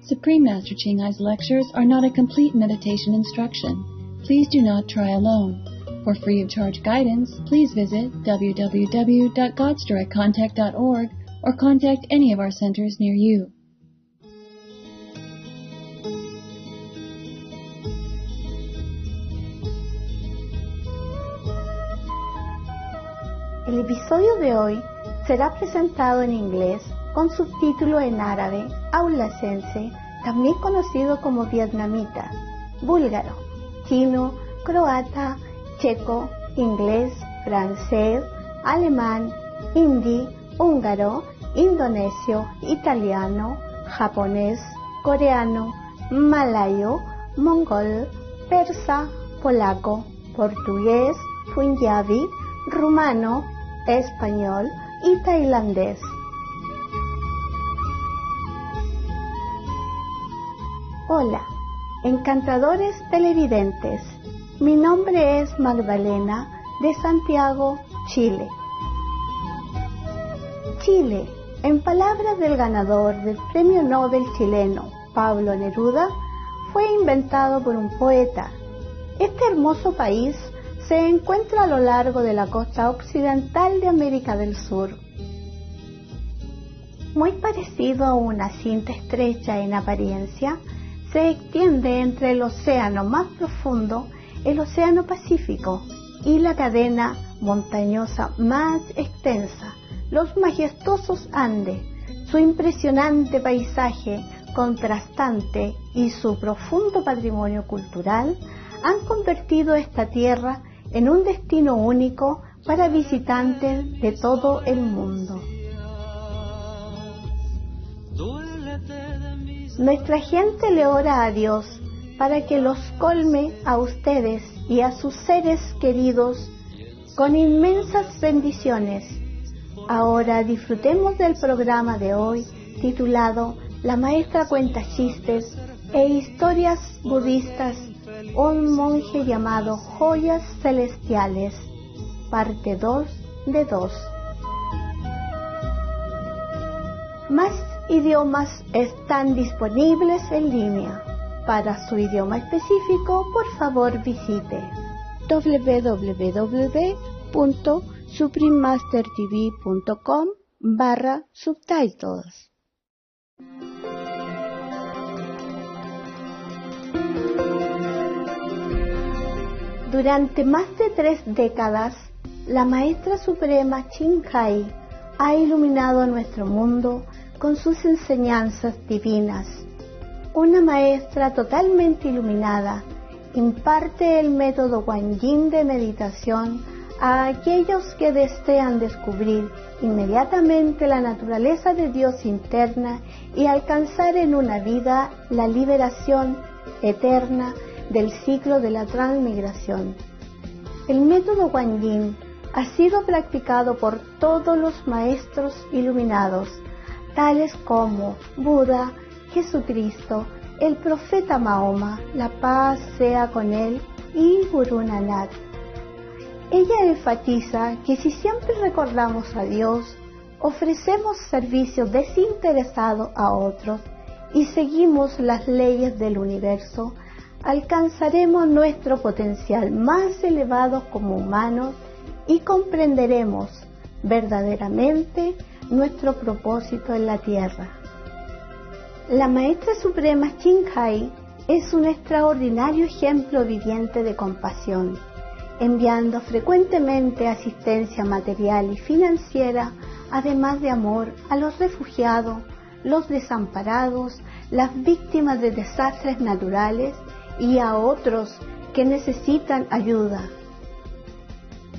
Supreme Master Ching Hai's lectures are not a complete meditation instruction. Please do not try alone. For free of charge guidance, please visit www.godsdirectcontact.org or contact any of our centers near you. El episodio de hoy será presentado en inglés con subtítulo en árabe, aulacense, también conocido como vietnamita, búlgaro, chino, croata, checo, inglés, francés, alemán, hindi, húngaro, indonesio, italiano, japonés, coreano, malayo, mongol, persa, polaco, portugués, punjabi, rumano, español y tailandés. Hola, encantadores televidentes. Mi nombre es Magdalena de Santiago, Chile. Chile, en palabras del ganador del Premio Nobel chileno, Pablo Neruda, fue inventado por un poeta. Este hermoso país se encuentra a lo largo de la costa occidental de América del Sur. Muy parecido a una cinta estrecha en apariencia, se extiende entre el océano más profundo, el Océano Pacífico, y la cadena montañosa más extensa, los majestuosos Andes. Su impresionante paisaje contrastante y su profundo patrimonio cultural han convertido esta tierra en un destino único para visitantes de todo el mundo. Nuestra gente le ora a Dios para que los colme a ustedes y a sus seres queridos con inmensas bendiciones. Ahora disfrutemos del programa de hoy titulado La maestra cuenta chistes e historias budistas, un monje llamado Joyas Celestiales, parte 2 de 2. Más idiomas están disponibles en línea. Para su idioma específico, por favor visite www.suprememastertv.com/subtitles. Durante más de 3 décadas, la Maestra Suprema Ching Hai ha iluminado nuestro mundo con sus enseñanzas divinas. Una maestra totalmente iluminada imparte el método Guanyin de meditación a aquellos que desean descubrir inmediatamente la naturaleza de Dios interna y alcanzar en una vida la liberación eterna del ciclo de la transmigración. El método Guanyin ha sido practicado por todos los maestros iluminados, tales como Buda, Jesucristo, el profeta Mahoma, la paz sea con él, y Gurú Nanak. Ella enfatiza que si siempre recordamos a Dios, ofrecemos servicio desinteresado a otros y seguimos las leyes del universo, alcanzaremos nuestro potencial más elevado como humanos y comprenderemos verdaderamente nuestro propósito en la tierra. La Maestra Suprema Ching Hai es un extraordinario ejemplo viviente de compasión, enviando frecuentemente asistencia material y financiera, además de amor a los refugiados, los desamparados, las víctimas de desastres naturales y a otros que necesitan ayuda.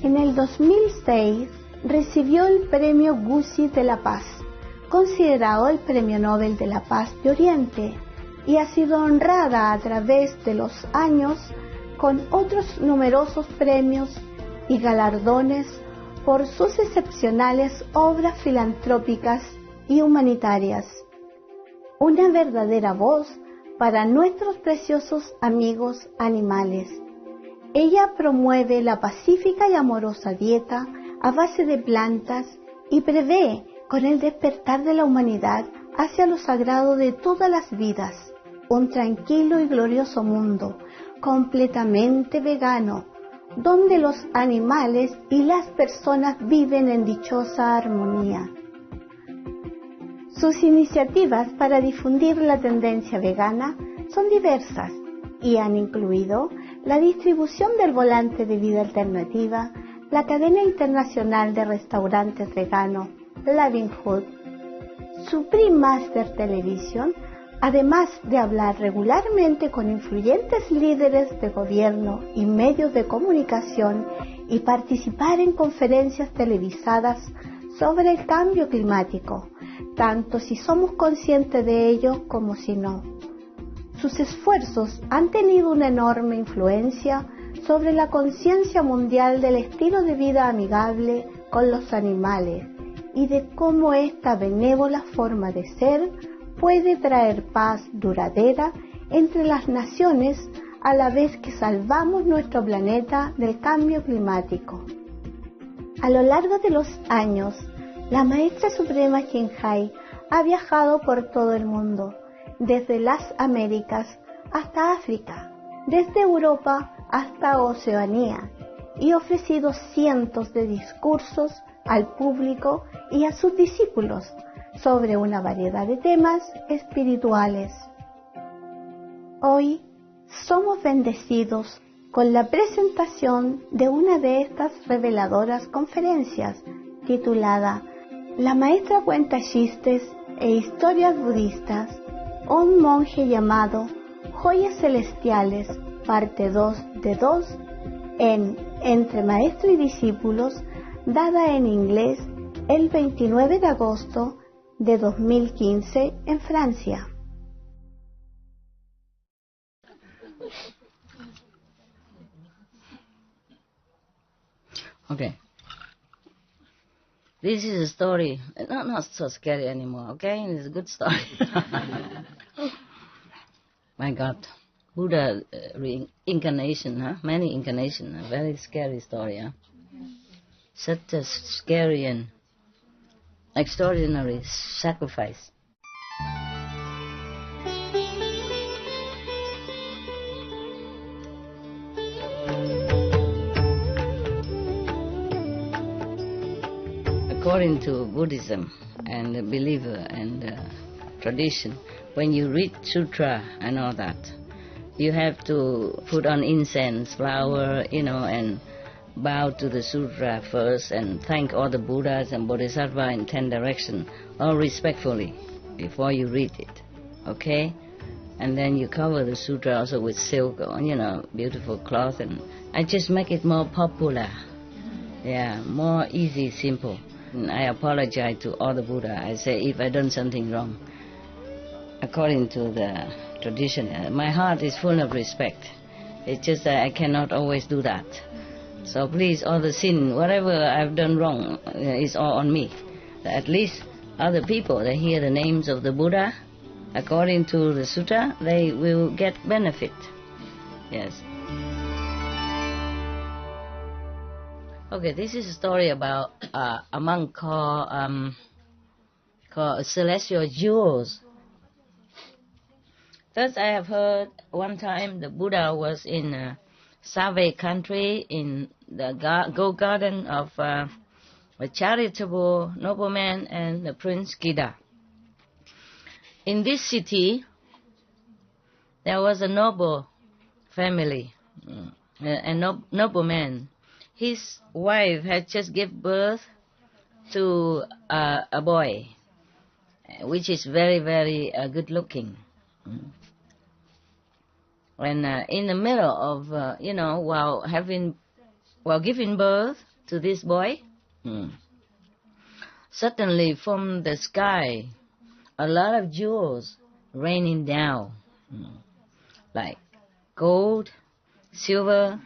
En el 2006 recibió el Premio Gusi de la Paz, considerado el Premio Nobel de la Paz de Oriente, y ha sido honrada a través de los años con otros numerosos premios y galardones por sus excepcionales obras filantrópicas y humanitarias. Una verdadera voz para nuestros preciosos amigos animales. Ella promueve la pacífica y amorosa dieta a base de plantas y prevé, con el despertar de la humanidad, hacia lo sagrado de todas las vidas, un tranquilo y glorioso mundo, completamente vegano, donde los animales y las personas viven en dichosa armonía. Sus iniciativas para difundir la tendencia vegana son diversas y han incluido la distribución del volante de vida alternativa, la cadena internacional de restaurantes veganos Living Food, Supreme Master Television, además de hablar regularmente con influyentes líderes de gobierno y medios de comunicación y participar en conferencias televisadas sobre el cambio climático, tanto si somos conscientes de ello como si no. Sus esfuerzos han tenido una enorme influencia sobre la conciencia mundial del estilo de vida amigable con los animales y de cómo esta benévola forma de ser puede traer paz duradera entre las naciones a la vez que salvamos nuestro planeta del cambio climático. A lo largo de los años, la Maestra Suprema Jinjai ha viajado por todo el mundo, desde las Américas hasta África, desde Europa hasta Oceanía, y ofrecido cientos de discursos al público y a sus discípulos sobre una variedad de temas espirituales. Hoy somos bendecidos con la presentación de una de estas reveladoras conferencias titulada La Maestra cuenta chistes e historias budistas, un monje llamado Joyas Celestiales, parte 2 de 2, en Entre Maestro y Discípulos, dada en inglés el 29 de agosto de 2015 en Francia. Okay. This is a story, not so scary anymore, okay? It's a good story. My God. Buddha reincarnation, huh? Many incarnation, a very scary story, huh? Such a scary and extraordinary sacrifice. According to Buddhism and belief and tradition, when you read sutra and all that, you have to put on incense, flower, and bow to the sutra first and thank all the Buddhas and Bodhisattvas in 10 directions, all respectfully, before you read it, okay? And then you cover the sutra also with silk, beautiful cloth, and I just make it more popular, more easy, simple. And I apologize to all the Buddha. I say if I done something wrong, according to the tradition, my heart is full of respect. It's just that I cannot always do that. So please, all the sin, whatever I've done wrong, is all on me. At least other people, they hear the names of the Buddha, according to the sutta, they will get benefit. Yes. Okay, this is a story about a monk called Celestial Jewels. First, I have heard one time the Buddha was in Save country in the Gold Garden of a charitable nobleman and the Prince Gida. In this city, there was a noble family, a nobleman. His wife had just given birth to a boy, which is very, very good looking. And in the middle of, while giving birth to this boy, suddenly from the sky, a lot of jewels raining down, like gold, silver,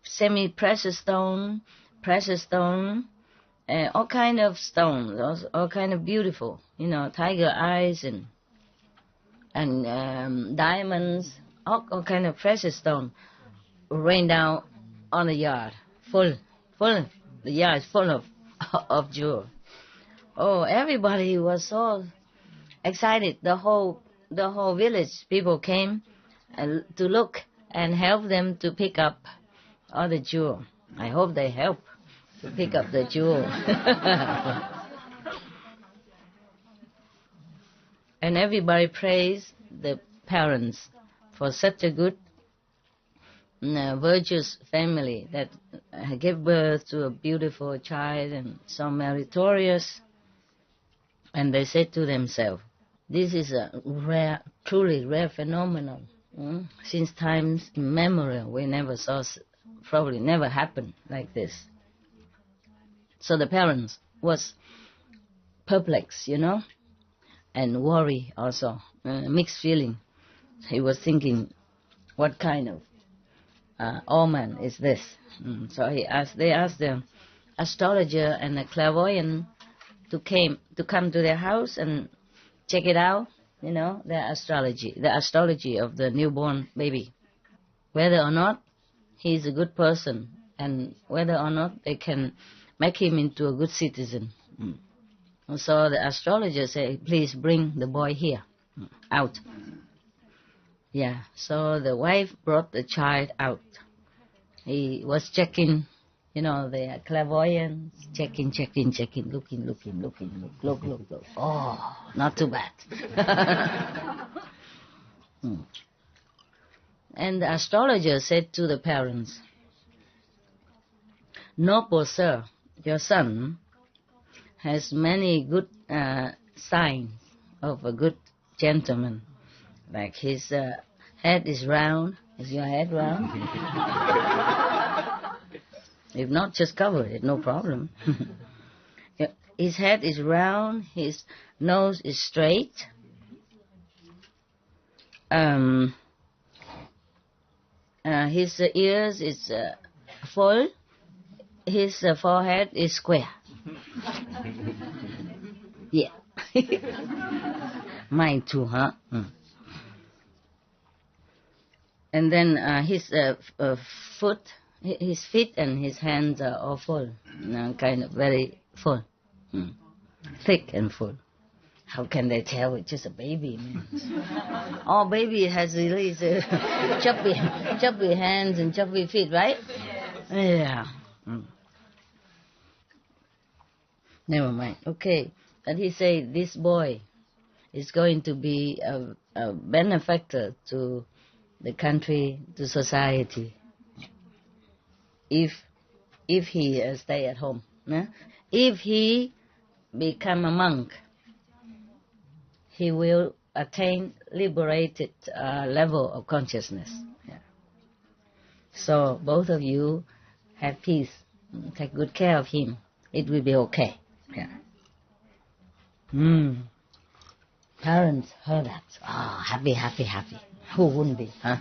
semi-precious stone, precious stone, all kind of stones, all kind of beautiful, tiger eyes and diamonds, all kind of precious stone rain down on the yard, full. The yard is full of of jewel. Oh, everybody was so excited. The whole village people came to look and help them to pick up all the jewel. I hope they help to pick up the jewel. And everybody praised the parents for such a good, virtuous family that gave birth to a beautiful child and so meritorious. And they said to themselves, this is a rare, truly rare phenomenon. Since times immemorial, we never saw, probably never happened like this. So the parents was perplexed, and worry also, mixed feeling. He was thinking, what kind of omen is this? So they asked the astrologer and the clairvoyant to come to their house and check it out, the astrology of the newborn baby, whether or not he's a good person and whether or not they can make him into a good citizen. So the astrologer said, please bring the boy here, out. Yeah, so the wife brought the child out. He was checking, the clairvoyant, checking, looking, look. Oh, not too bad. And the astrologer said to the parents, noble sir, your son has many good signs of a good gentleman. Like his head is round. Is your head round? If not, just cover it, no problem. His head is round, his nose is straight. His ears is full. His forehead is square. Yeah. Mine too, huh? And then his feet and his hands are all full, kind of very full, thick and full. How can they tell it's just a baby? All baby has really chubby hands and chubby feet, right? Yeah. Never mind. Okay. And he said this boy is going to be a benefactor to the country, to society, if he stay at home. If he become a monk, he will attain liberated level of consciousness. Yeah. So both of you have peace. Take good care of him. It will be okay. Yeah. Parents heard that. Oh, happy. Who wouldn't be, huh?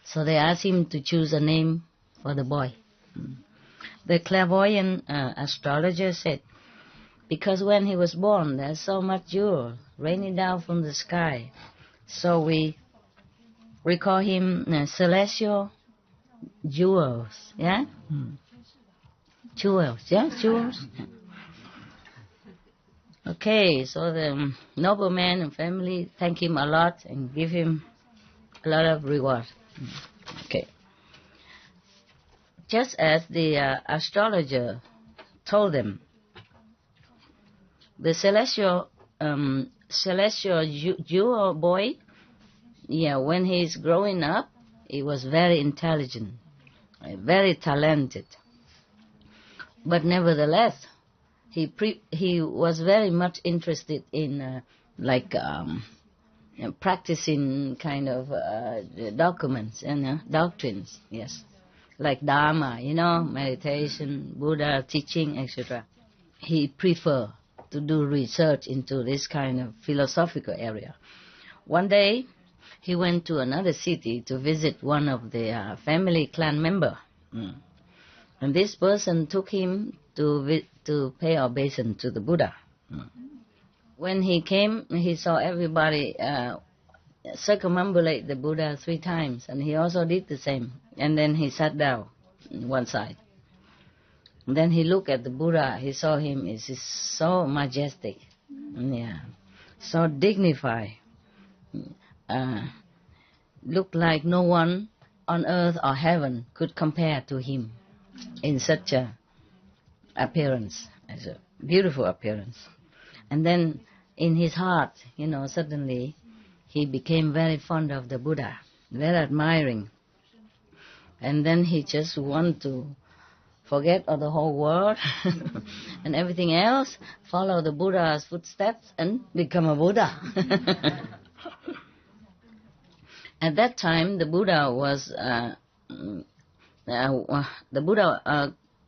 So they asked him to choose a name for the boy. The clairvoyant astrologer said, because when he was born, there's so much jewel raining down from the sky. So we call him celestial jewels, yeah? Jewels. Okay, so the nobleman and family thank him a lot and give him a lot of reward. Okay. Just as the astrologer told them, the celestial jewel boy, when he's growing up, he was very intelligent, very talented. But nevertheless, he was very much interested in practicing kind of documents and doctrines, yes, like Dharma, meditation, Buddha teaching, etc. He preferred to do research into this kind of philosophical area. One day, he went to another city to visit one of the family clan member. And this person took him to pay obeisance to the Buddha. When he came, he saw everybody circumambulate the Buddha 3 times, and he also did the same. And then he sat down on one side. Then he looked at the Buddha. He saw him. He's so majestic, so dignified. Looked like no one on earth or heaven could compare to him in such a appearance, as a beautiful appearance. And then in his heart, suddenly he became very fond of the Buddha, very admiring. And then he just wanted to forget of the whole world and everything else, follow the Buddha's footsteps and become a Buddha. At that time, the Buddha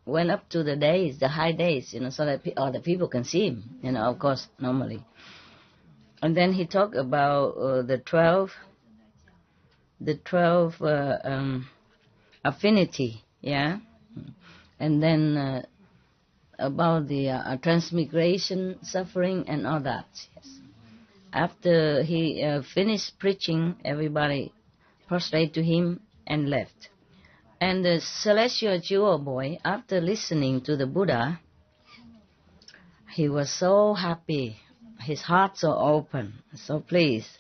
went up to the high days, so that other people can see him, of course, normally. And then he talked about the 12 affinity, and then about the transmigration, suffering, and all that. Yes. After he finished preaching, everybody prostrated to him and left. And the celestial jewel boy, after listening to the Buddha, he was so happy. His heart so open, so pleased.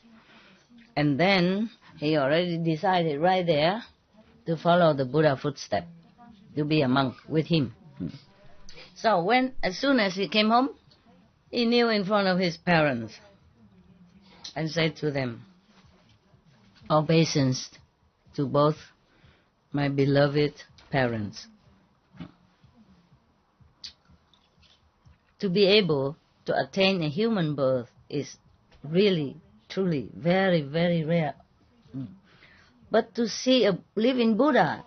And then he already decided right there to follow the Buddha footstep, to be a monk with him. So as soon as he came home, he kneeled in front of his parents and said to them, "Obeisance to both my beloved parents." To be able to attain a human birth is really, truly, very, very rare. But to see a living Buddha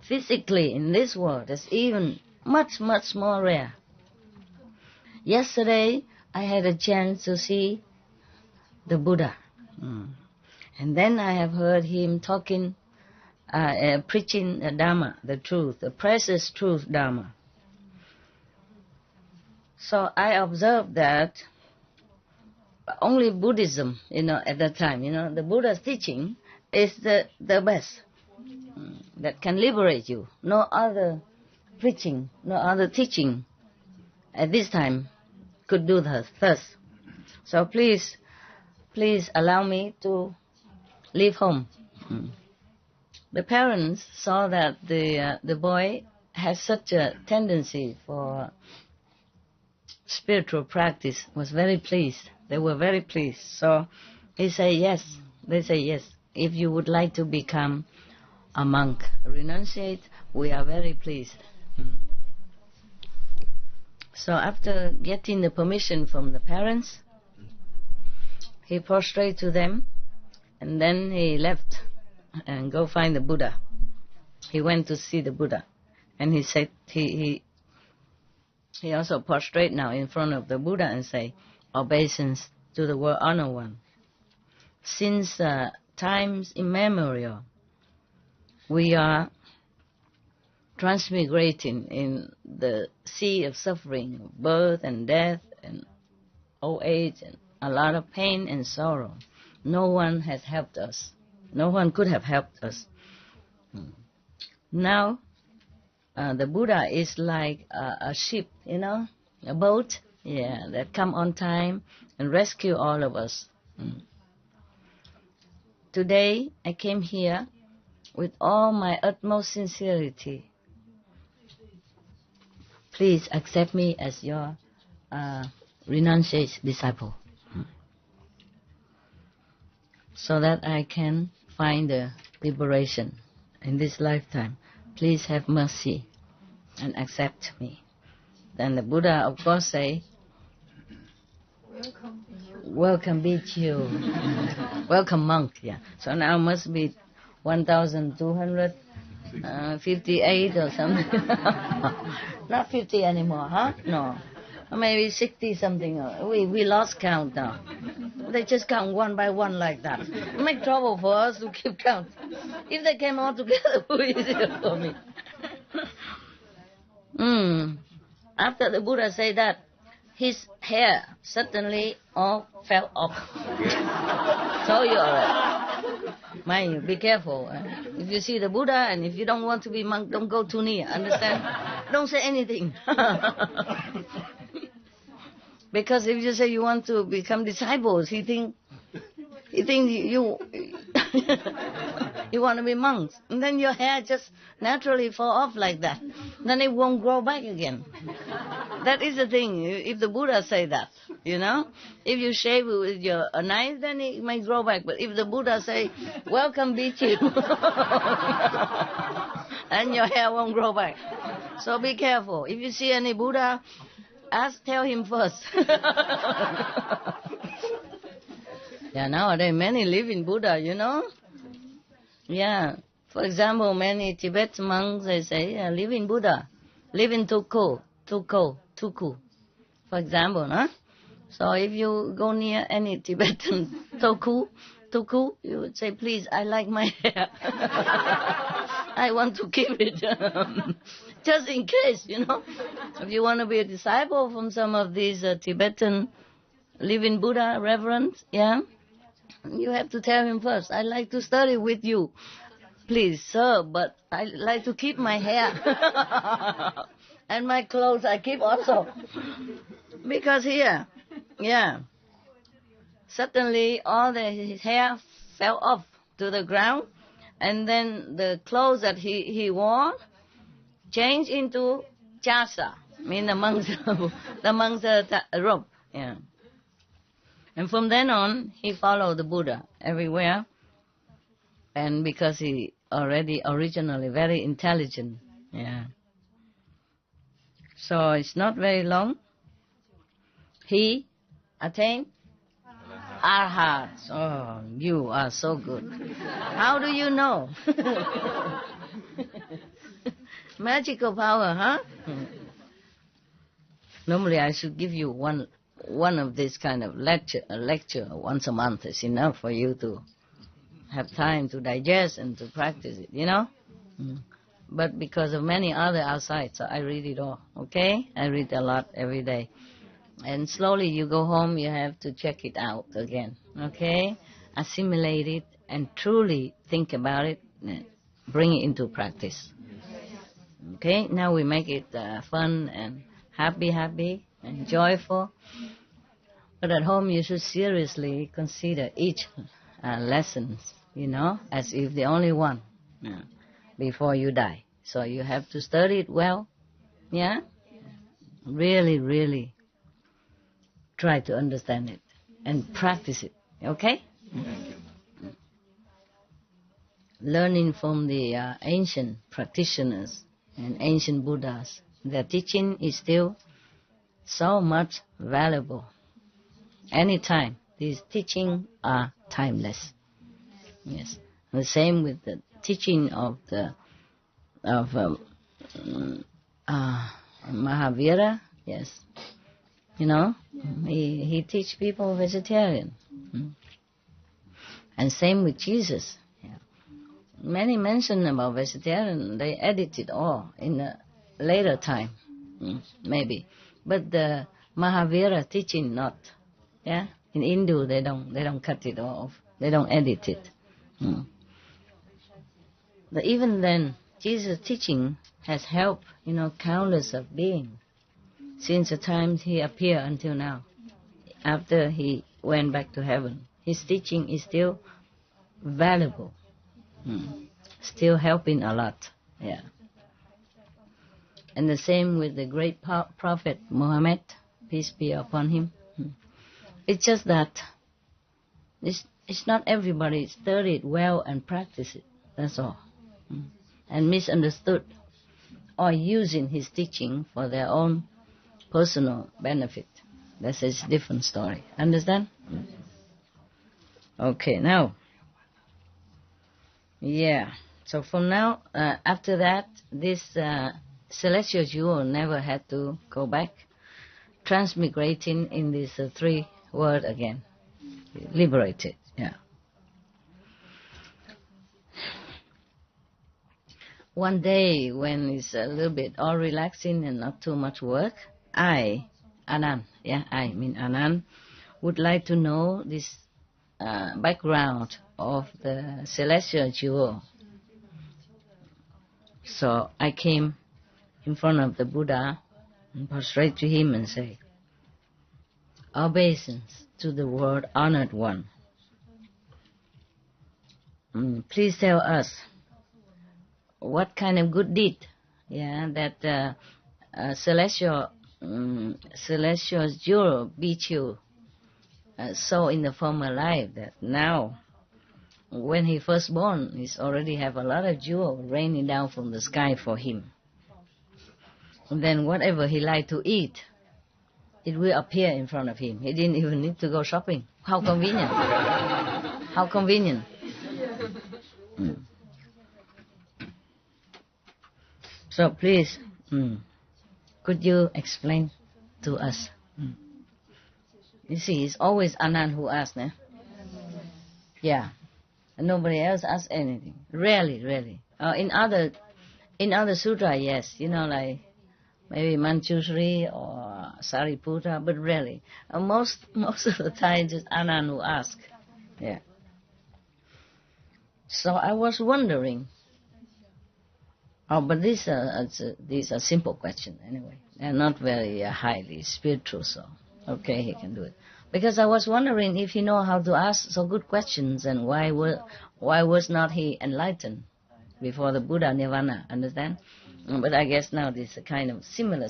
physically in this world is even much, much more rare. Yesterday, I had a chance to see the Buddha. And then I have heard him talking, preaching the Dharma, the truth, the precious truth Dharma. So I observed that only Buddhism, at that time, the Buddha's teaching is the best that can liberate you. No other preaching, no other teaching at this time could do thus. So please allow me to leave home. The parents saw that the boy has such a tendency for spiritual practice, was very pleased. They were very pleased. So they say yes. If you would like to become a monk, renunciate, we are very pleased. So after getting the permission from the parents, he prostrated to them, and then he left and go find the Buddha. He went to see the Buddha, and he said he also prostrate now in front of the Buddha and say, "Obeisance to the World Honored One. Since times immemorial, we are transmigrating in the sea of suffering, birth and death and old age and a lot of pain and sorrow. No one has helped us. No one could have helped us. Now, the Buddha is like a ship, a boat, that come on time and rescue all of us. Today, I came here with all my utmost sincerity. Please accept me as your renunciate disciple, so that I can find the liberation in this lifetime. Please have mercy and accept me." Then the Buddha, of course, say, "Welcome be to you." Welcome, monk. So now must be 1,258 or something. Not 50 anymore, huh? No. Maybe 60 something. We lost count now. They just count one by one like that. Make trouble for us to keep count. If they came all together, it would be easier for me. After the Buddha said that, his hair suddenly all fell off. So you alright. Mind you, be careful. If you see the Buddha and if you don't want to be monk, don't go too near. Understand? Don't say anything. Because if you say you want to become disciples, he think you you want to be monks, and then your hair just naturally fall off like that. Then it won't grow back again. That is the thing. If the Buddha say that, if you shave with your knife, then it may grow back. But if the Buddha say, "Welcome, Bhikkhu," and your hair won't grow back. So be careful. If you see any Buddha, tell him first. Yeah, nowadays many live in Buddha, Yeah. For example, many Tibetan monks, they say, live in Buddha. Live in Tuku. For example, huh? So if you go near any Tibetan Tuku, you would say, please, I like my hair. I want to keep it. Just in case, If you want to be a disciple from some of these Tibetan living Buddha reverends, yeah, you have to tell him first, I like to study with you. Please, sir, but I like to keep my hair. And my clothes I keep also. Because here, yeah, suddenly all his hair fell off to the ground, and then the clothes that he wore changed into jasa, mean the monks' robe. Yeah. And from then on, he followed the Buddha everywhere, and because he already originally very intelligent, yeah. So it's not very long. He attained Arhat. Oh, you are so good. How do you know? Magical power, huh? Normally I should give you one of this kind of lecture. A lecture once a month is enough for you to have time to digest and to practice it, But because of many other outside, so I read it all, okay? I read a lot every day. And slowly you go home, you have to check it out again, okay? Assimilate it and truly think about it, bring it into practice. Okay, now we make it fun and happy and joyful. But at home you should seriously consider each lesson, as if the only one before you die. So you have to study it well, yeah? Really, really try to understand it and practice it, okay? Learning from the ancient practitioners and ancient Buddhas, their teaching is still so much valuable. Anytime, these teachings are timeless. Yes, the same with the teaching of Mahavira. Yes, he teach people vegetarian, and same with Jesus. Yeah. Many mention about vegetarian. They edit it all in a later time, maybe, but the Mahavira teaching not. Yeah, in Hindu they don't cut it off. They don't edit it. But even then, Jesus' teaching has helped, countless of beings since the time he appeared until now. After he went back to heaven, his teaching is still valuable, still helping a lot. Yeah. And the same with the great prophet Muhammad, peace be upon him. It's just that it's not everybody studied well and practice it. That's all. And misunderstood or using his teaching for their own personal benefit. That's a different story. Understand? Okay, now. Yeah. So from now, after that, this celestial jewel never had to go back, transmigrating in this three world again. Liberated, yeah. One day, when it's a little bit all relaxing and not too much work, Anand, would like to know this background of the celestial jewel. So I came in front of the Buddha and prostrate to him and say, obeisance to the world honored one. Please tell us what kind of good deed, that celestial jewel Bichu saw in the former life, that now, when he first born, he's already have a lot of jewel raining down from the sky for him. And then whatever he liked to eat, it will appear in front of him. He didn't even need to go shopping. How convenient. How convenient. So please, could you explain to us? You see, it's always Anand who asks, eh? Yeah. And nobody else asks anything. Rarely. In other sutra, yes, like maybe Manjushri or Sariputta, but rarely. Most of the time, just Anand who asks. Yeah. So I was wondering. But these are simple questions anyway. They're not very highly spiritual, so okay, he can do it. Because I was wondering if he know how to ask so good questions, and why was not he enlightened before the Buddha Nirvana? Understand? But I guess now this is a kind of similar,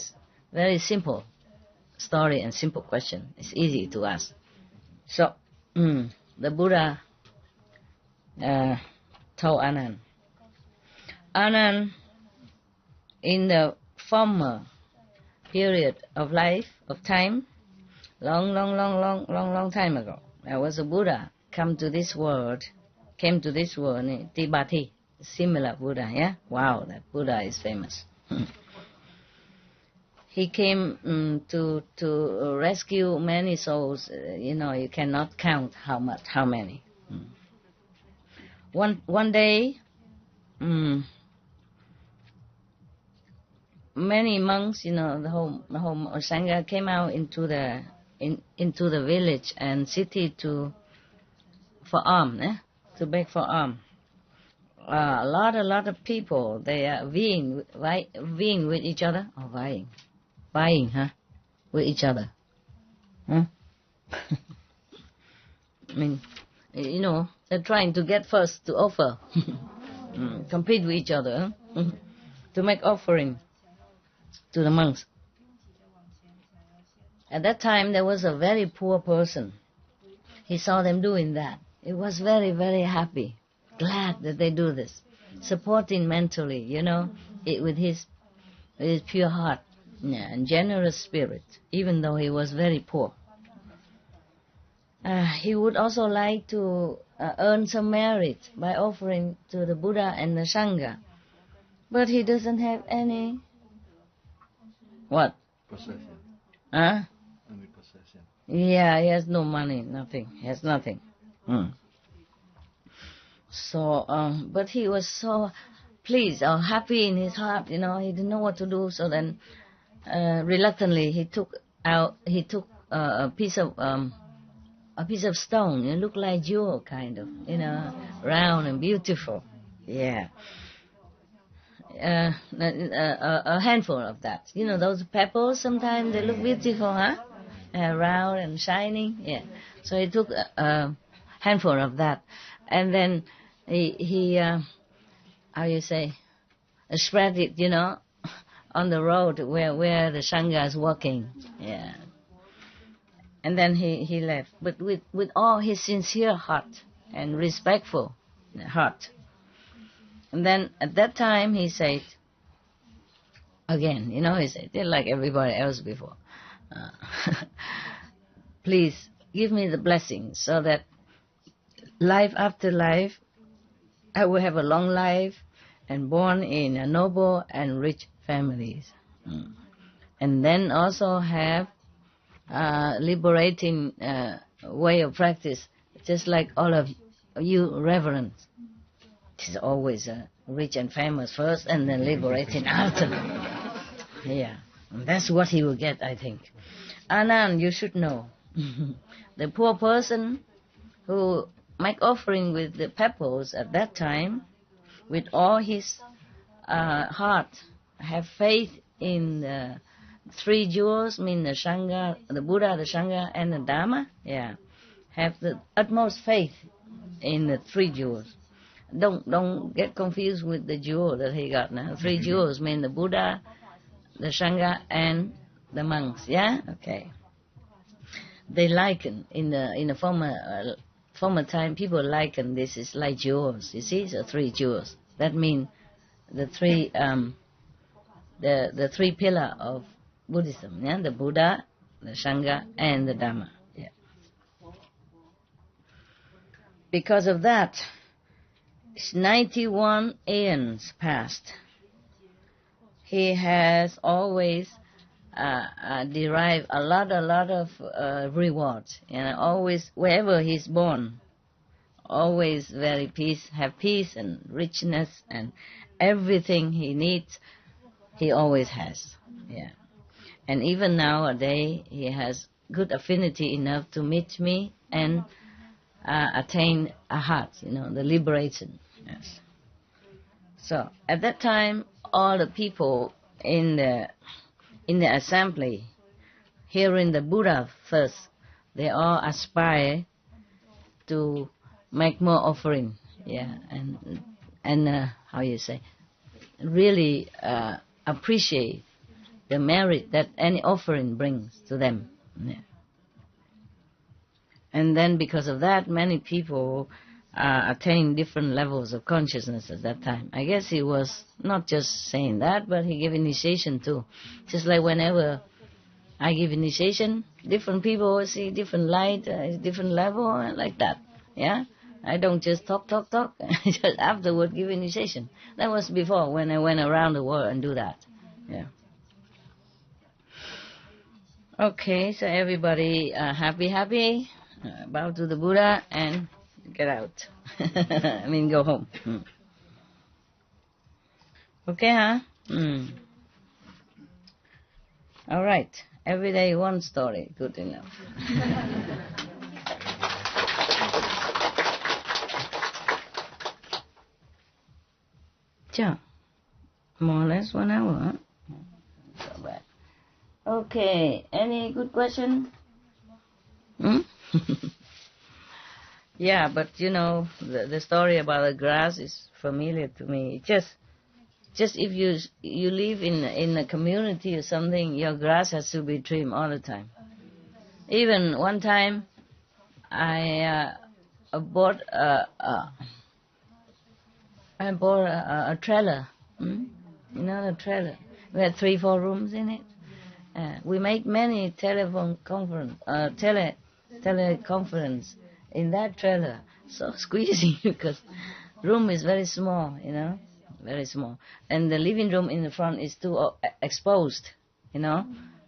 very simple story and simple question. It's easy to ask. So the Buddha told Anand, in the former period of life, of time, long time ago, there was a Buddha came to this world, Tibati, similar Buddha, yeah? Wow, that Buddha is famous. He came to rescue many souls. You cannot count how many. One day, many monks, the whole Sangha came out into the village and city for alms, to beg for alms. A lot of people, they are vying with each other, or vying, with each other. Huh? I mean, they're trying to get first to offer, compete with each other, to make offering to the monks. At that time, there was a very poor person. He saw them doing that. He was very, very happy, glad that they do this, supporting mentally, with his pure heart and generous spirit, even though he was very poor. He would also like to earn some merit by offering to the Buddha and the Sangha, but he doesn't have any. What? Possession. Huh? Any possession. Yeah, he has no money, nothing. He has nothing. So, but he was so pleased or happy in his heart, he didn't know what to do. So then, reluctantly, he took a piece of stone. It looked like jewel, kind of, round and beautiful. Yeah. A handful of that. Those pebbles, sometimes they look beautiful, huh? Round and shining. Yeah. So he took a handful of that, and then he spread it, on the road where the Sangha is walking. Yeah. And then he left, but with all his sincere heart and respectful heart. And then at that time he said, again, he said, like everybody else before, please give me the blessing so that life after life I will have a long life and born in a noble and rich families. And then also have liberating way of practice, just like all of you reverends. It is always rich and famous first, and then liberating after. Yeah, and that's what he will get, I think. Anand, you should know, the poor person who make offering with the pebbles at that time, with all his heart, have faith in the three jewels, mean the Sangha, the Buddha, the Sangha, and the Dharma. Yeah, have the utmost faith in the three jewels. Don't get confused with the jewel that he got now. Three jewels mean the Buddha, the Sangha, and the monks. Yeah, okay. They liken in the former time. People liken this is like jewels. You see, so three jewels. That means the three the three pillar of Buddhism. Yeah, the Buddha, the Sangha, and the Dharma. Yeah. Because of that, 91 aeons passed. He has always derived a lot of rewards, and always wherever he's born, always very have peace and richness, and everything he needs, he always has. Yeah, and even nowadays he has good affinity enough to meet me and attain a heart, the liberation. Yes. So at that time, all the people in the assembly, hearing the Buddha first, they all aspire to make more offering. Yeah, and how you say, really appreciate the merit that any offering brings to them. Yeah. And then because of that, many people attain different levels of consciousness at that time. I guess he was not just saying that, but he gave initiation too. Just like whenever I give initiation, different people see different light, different level, like that. Yeah? I don't just talk. Just afterward give initiation. That was before, when I went around the world and do that. Yeah. Okay, so everybody happy, bow to the Buddha and get out. I mean, go home. Okay, huh? All right. Every day one story. Good enough. Yeah. More or less 1 hour, huh? So bad. Okay. Any good question? Yeah, but the story about the grass is familiar to me. Just if you live in a community or something, your grass has to be trimmed all the time. Even one time, I bought a trailer. The trailer. We had 3-4 rooms in it. We made many teleconference in that trailer. So squeezy because room is very small, very small. And the living room in the front is too exposed,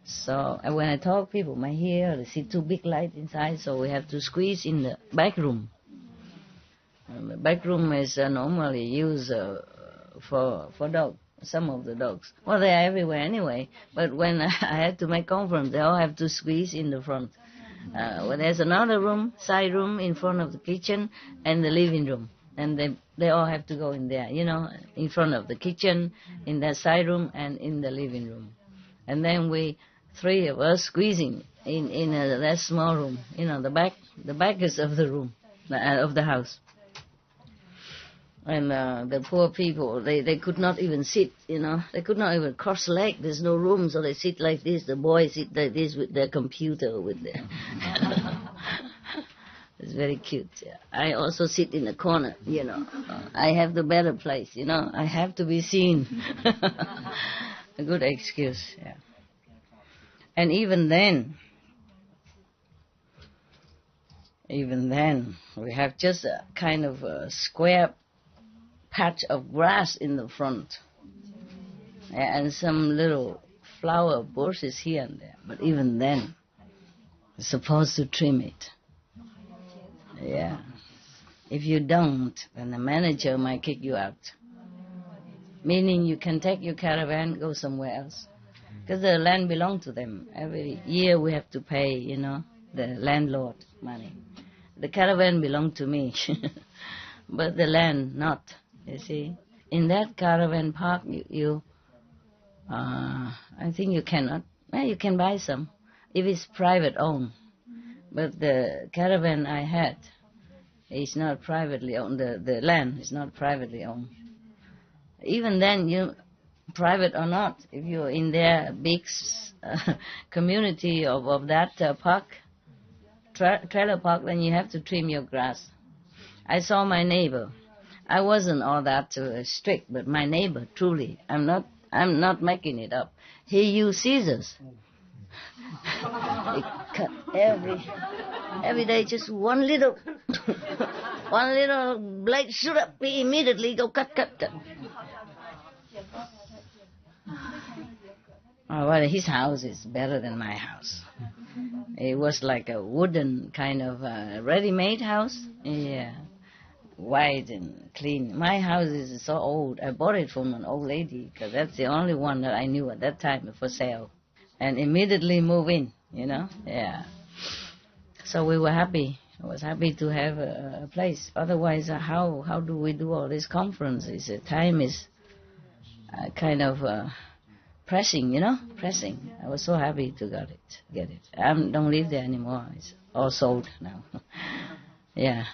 So when I talk, people might hear, they see too big light inside, so we have to squeeze in the back room. The back room is normally used for dogs. Some of the dogs. Well, they are everywhere anyway. But when I had to make conference, they all have to squeeze in the front. Well, there's another room, side room, in front of the kitchen and the living room. And they all have to go in there, in front of the kitchen, in that side room, and in the living room. And then we, 3 of us, squeezing in that small room, the back is of the room, of the house. And the poor people, they could not even sit, They could not even cross leg. There's no room, so they sit like this. The boys sit like this with their computer, with their... It's very cute. Yeah. I also sit in the corner, I have the better place, I have to be seen. A good excuse, yeah. And even then, we have just a kind of a square patch of grass in the front, and some little flower bushes here and there. But even then, we're supposed to trim it. Yeah. If you don't, then the manager might kick you out. Meaning you can take your caravan, go somewhere else. Because the land belongs to them. Every year we have to pay, the landlord money. The caravan belongs to me, but the land not. You see, in that caravan park, you I think you cannot. Well, you can buy some if it's private owned. But the caravan I had is not privately owned. The land is not privately owned. Even then, private or not, if you're in their big community of that park, trailer park, then you have to trim your grass. I saw my neighbor. I wasn't all that strict, but my neighbor, truly, I'm not making it up. He used scissors. He cut every day, just one little blade shoot up. He immediately go cut. Oh, well, his house is better than my house. It was like a wooden kind of ready-made house. Yeah, white and clean. My house is so old. I bought it from an old lady because that's the only one that I knew at that time for sale. And immediately move in, Yeah. So we were happy. I was happy to have a place. Otherwise, how do we do all these conferences? The time is kind of pressing, pressing. I was so happy to get it. I don't live there anymore. It's all sold now. Yeah.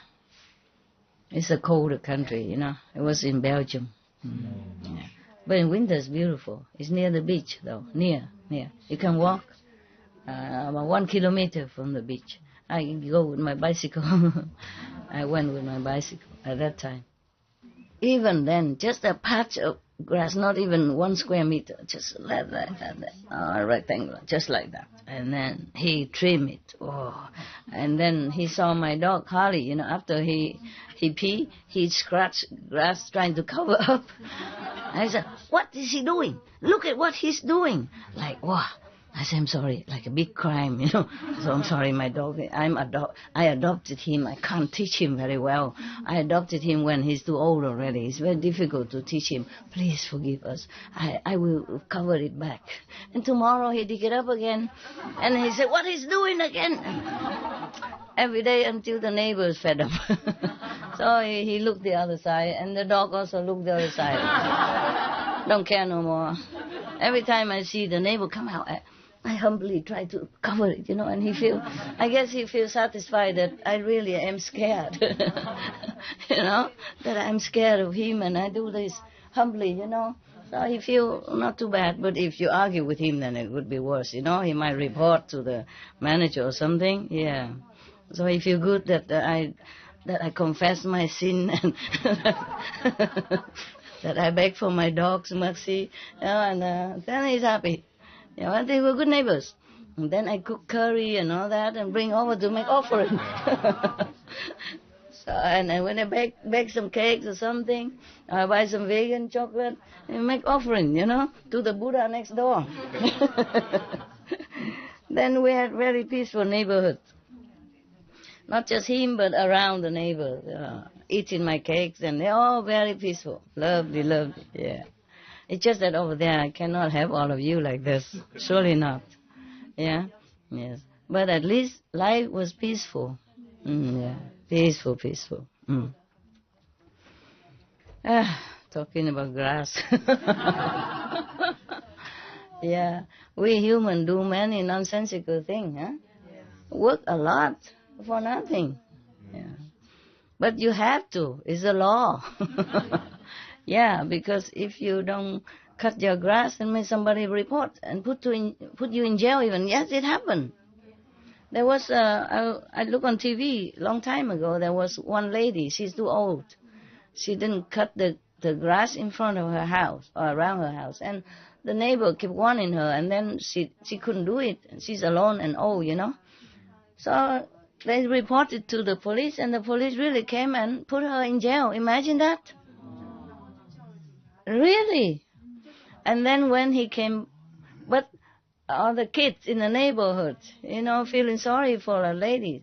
It's a colder country, It was in Belgium. Yeah. But in winter it's beautiful. It's near the beach, though. Near. You can walk about 1 kilometer from the beach. I go with my bicycle. I went with my bicycle at that time. Even then, just a patch of grass, not even 1 square meter, just like that, rectangle, just like that. And then he trimmed it. Oh, and then he saw my dog Harley. After he pee, he scratched grass trying to cover up. I said, "What is he doing? Look at what he's doing!" Like, wow. I said, "I'm sorry," like a big crime, So I'm sorry, my dog. I adopted him. I can't teach him very well. I adopted him when he's too old already. It's very difficult to teach him. Please forgive us. I will cover it back. And tomorrow he dig it up again. And he said, "What he's doing again?" Every day until the neighbors fed up. So he looked the other side, and the dog also looked the other side. Don't care no more. Every time I see the neighbor come out, I humbly try to cover it, and I guess he feels satisfied that I really am scared, that I'm scared of him, and I do this humbly, So he feels not too bad, but if you argue with him, then it would be worse, He might report to the manager or something, yeah. So he feels good that I confess my sin and that I beg for my dog's mercy, and then he's happy. And they were good neighbors. And then I cook curry and all that and bring over to make offering. So, and when I bake some cakes or something, I buy some vegan chocolate and make offering, to the Buddha next door. Then we had very peaceful neighborhood. Not just him, but around the neighbors, eating my cakes, and they're all very peaceful. Lovely, yeah. It's just that over there I cannot have all of you like this. Surely not. Yeah? Yes. But at least life was peaceful. Yeah. Peaceful. Talking about grass. Yeah. We humans do many nonsensical things, huh? Work a lot for nothing. Yeah. But you have to. It's a law. Yeah, because if you don't cut your grass, then may somebody report and put you in jail even. Yes, it happened. There was, I looked on TV long time ago, there was one lady, she's too old. She didn't cut the grass in front of her house or around her house. And the neighbor kept warning her, and then she couldn't do it. She's alone and old, So they reported to the police, and the police really came and put her in jail. Imagine that. Really? And then when he came, but all the kids in the neighborhood, feeling sorry for a lady.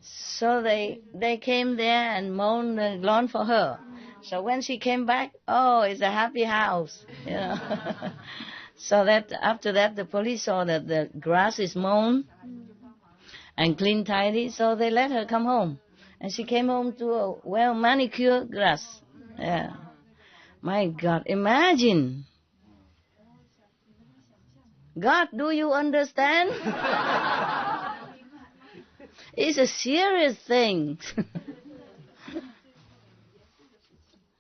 So they came there and mowned the lawn for her. So when she came back, it's a happy house, So that after that, the police saw that the grass is mown and clean, tidy, so they let her come home. And she came home to a well-manicured grass. Yeah. My God, imagine. God, do you understand? It's a serious thing.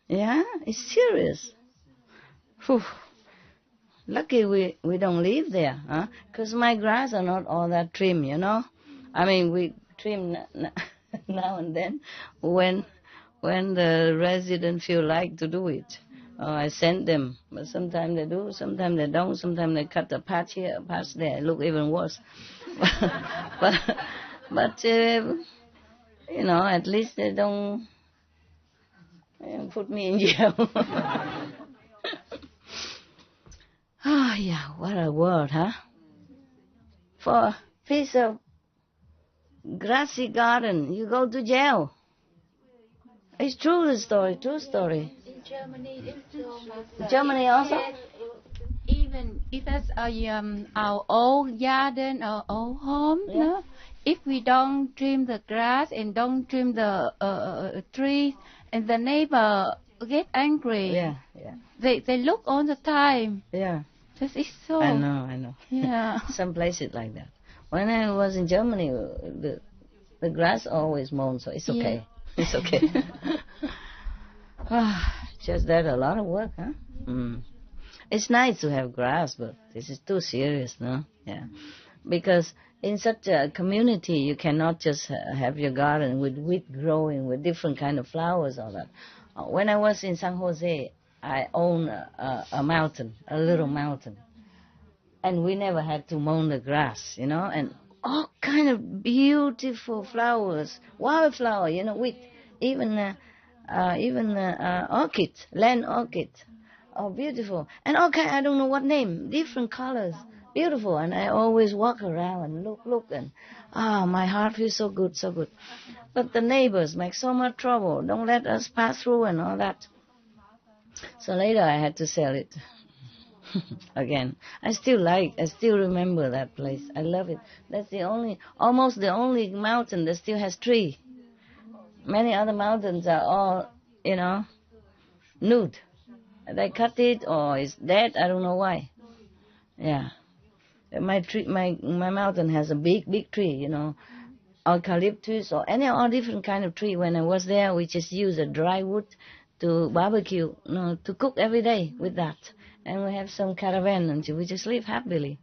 Yeah, it's serious. Whew. Lucky we don't live there, huh? Because my grass are not all that trim, you know. I mean, we trim now and then when the residents feel like to do it. I send them, but sometimes they do, sometimes they don't. Sometimes they cut a patch here, a patch there. It look even worse. but you know, at least they don't put me in jail. Oh, yeah, what a word, huh? For a piece of grassy garden, you go to jail. It's true, the story, true story. In Germany, it's so much. Germany also? Even if it's our old garden or old home, Yeah. no? If we don't trim the grass and don't trim the trees, and the neighbor get angry. Yeah. They look all the time. Yeah. This is so. I know. Yeah. Some places like that. When I was in Germany, the grass always mown, so it's okay. Yeah. It's okay. Just that a lot of work, huh? Mm. It's nice to have grass, but this is too serious, no? Yeah. Because in such a community, you cannot just have your garden with wheat growing, with different kind of flowers, all that. When I was in San Jose, I own a mountain, a little mountain. And we never had to mow the grass, you know, and all kind of beautiful flowers, wildflower, you know, with even orchid, land orchid. Oh, beautiful. And okay, I don't know what name, different colors, beautiful. And I always walk around and look, and my heart feels so good, so good. But the neighbors make so much trouble, don't let us pass through and all that. So later I had to sell it. Again, I still remember that place. I love it. That's almost the only mountain that still has tree. Many other mountains are all, you know, nude. They cut it or it's dead. I don't know why. Yeah, my mountain has a big tree. You know, eucalyptus or all different kind of tree. When I was there, we just use a dry wood to barbecue, to cook every day with that. And we have some caravan and we just live happily.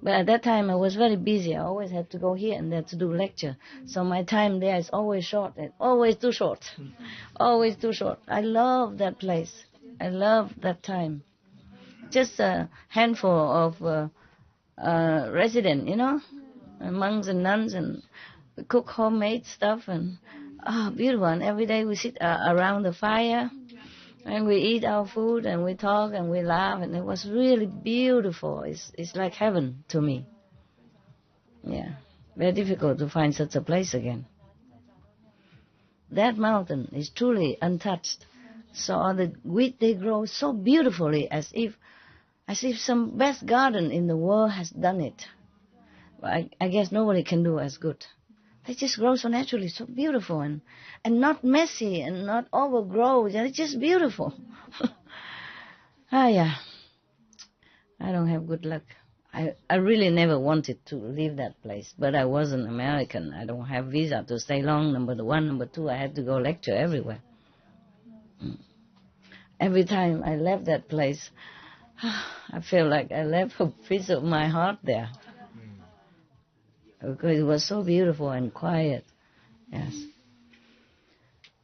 But at that time I was very busy. I always had to go here and there to do lecture. So my time there is always short, and always too short. Always too short. I love that place. I love that time. Just a handful of residents, you know, monks and nuns, and we cook homemade stuff, and beautiful. And every day we sit around the fire. And we eat our food, and we talk, and we laugh, and it was really beautiful. It's like heaven to me. Yeah, very difficult to find such a place again. That mountain is truly untouched. So all the wheat, they grow so beautifully, as if some best garden in the world has done it. I guess nobody can do as good. They just grow so naturally, so beautiful, and not messy and not overgrown. It's just beautiful. Yeah. I don't have good luck. I really never wanted to leave that place, but I was an American. I don't have visa to stay long, number one. Number two, I had to go lecture everywhere. Every time I left that place, I feel like I left a piece of my heart there. Because it was so beautiful and quiet. Yes.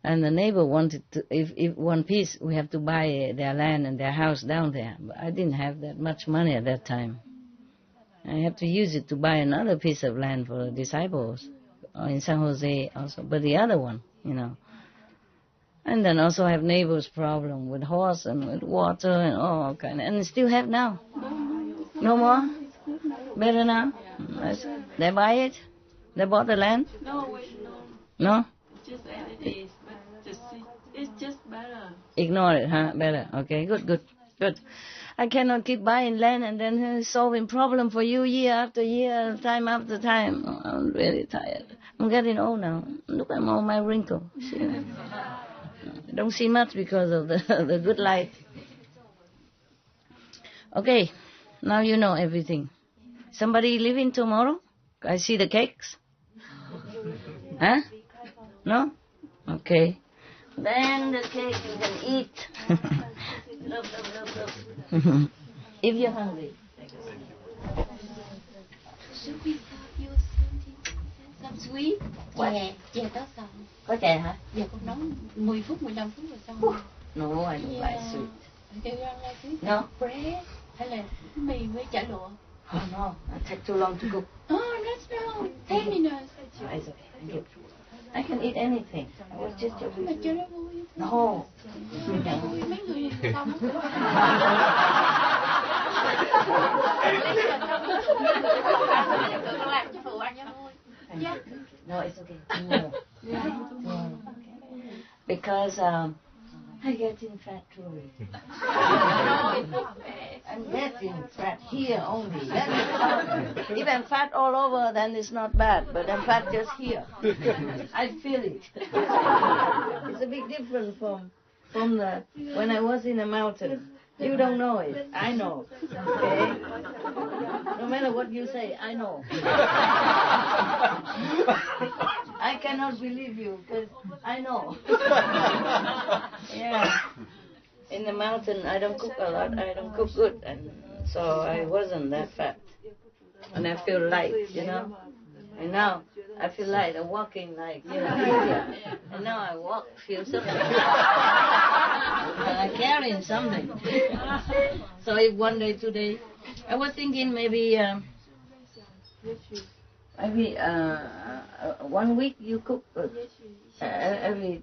And the neighbor wanted to, if one piece, we have to buy their land and their house down there. But I didn't have that much money at that time. I have to use it to buy another piece of land for the disciples in San Jose also, but the other one, you know. And then also I have neighbors' problem with horse and with water and all kind of, and still have now. No more? Better now? They buy it? They bought the land? No, wait, no. No? Just as it is, but it's just better. Ignore it, huh? Better. Okay, good. I cannot keep buying land and then solving problem for you year after year, time after time. Oh, I'm really tired. I'm getting old now. Look at all my wrinkles. I don't see much because of the good light. Okay, now you know everything. Somebody leaving tomorrow? I see the cakes. Huh? No? Okay. Then the cake you can eat. Look. If you're hungry. Should we serve you some sweet? Chè có xong. Có chè hả? Giờ con nấu 10 phút, 15 phút rồi xong. No, I don't like sweet. Do you don't like sweet? No. Bread hay là mì với chả lụa? Oh no, it takes too long to cook. Oh, that's no. 10 minutes. Oh, it's okay. Thank you. I can eat anything. I was just joking. Mà cho nó vui. No. Vui mấy người xong. Làm cho phụ ăn cho vui. Yeah. No, it's okay. No. Because I getting fat too. I'm getting fat here only. That is fat. If I'm fat all over, then it's not bad. But I'm fat just here. I feel it. It's a big difference from the when I was in the mountain. You don't know it. I know. Okay? No matter what you say, I know. I cannot believe you because I know. Yeah. In the mountain, I don't cook a lot. I don't cook good, and so I wasn't that fat. And I feel light, you know. And now I feel light. I'm walking like, you know, easier. And now I walk, feel something. And I'm carrying something. So if one day, today, I was thinking maybe 1 week you cook. Every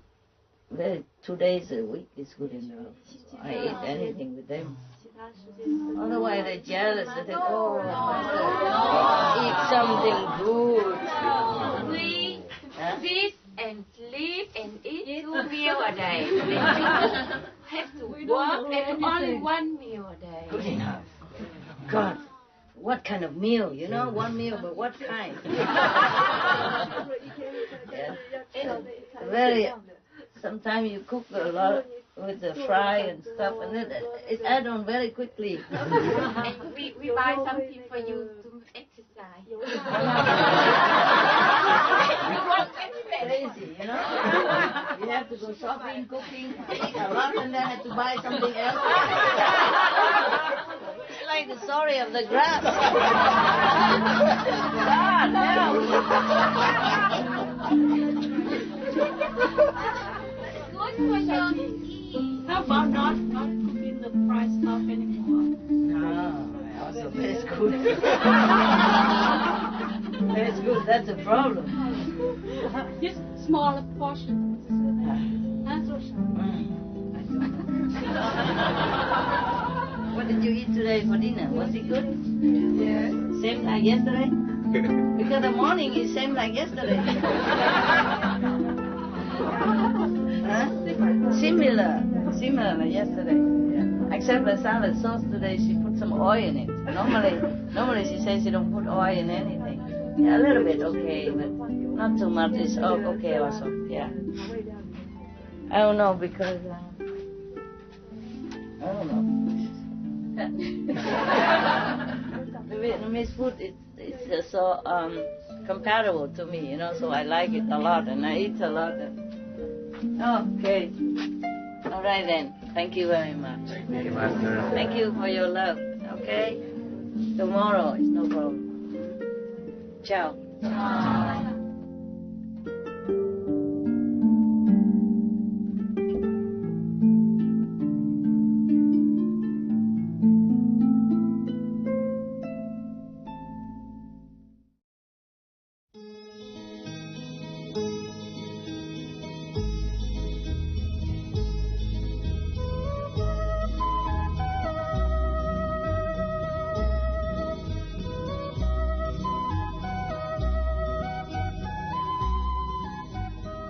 2 days a week is good enough. I eat anything with them. Otherwise they're jealous. They think, oh, eat something good. We sit and sleep and eat 2 meals a day. You have to work and only 1 meal a day. Good enough. God, what kind of meal? You know, 1 meal, but what kind? Yeah. Very. Sometimes you cook a lot with the fry and stuff, and then it adds on very quickly. And we buy something for you to exercise. Crazy, you know? You have to go shopping, cooking, eat a lot, and then have to buy something else. It's like the story of the grass. Good for your skin. How about not cooking the fried stuff anymore? No, also that's good. That's good, that's a problem. Just smaller portions. What did you eat today for dinner? Was it good? Yeah. Same like yesterday? Because the morning is same like yesterday. Huh? Similar like yesterday. Yeah. Except the salad sauce today, she put some oil in it. Normally she says she don't put oil in anything. Yeah, a little bit okay, but not too much. It's okay also. Yeah. I don't know because I don't know. The Vietnamese food is so compatible to me, you know. So I like it a lot, and I eat a lot. Okay. All right then. Thank you very much. Thank you, Master. Thank you for your love. Okay. Tomorrow is no problem. Ciao.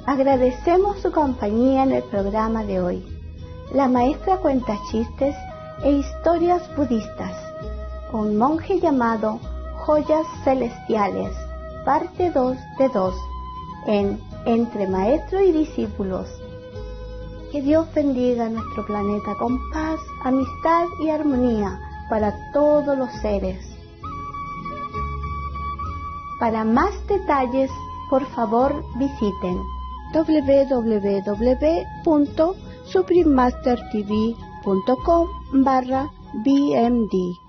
Agradecemos su compañía en el programa de hoy. La maestra cuenta chistes e historias budistas. Un monje llamado Joyas Celestiales, parte 2 de 2, en Entre Maestro y Discípulos. Que Dios bendiga nuestro planeta con paz, amistad y armonía para todos los seres. Para más detalles, por favor visiten www.suprememastertv.com/BMD.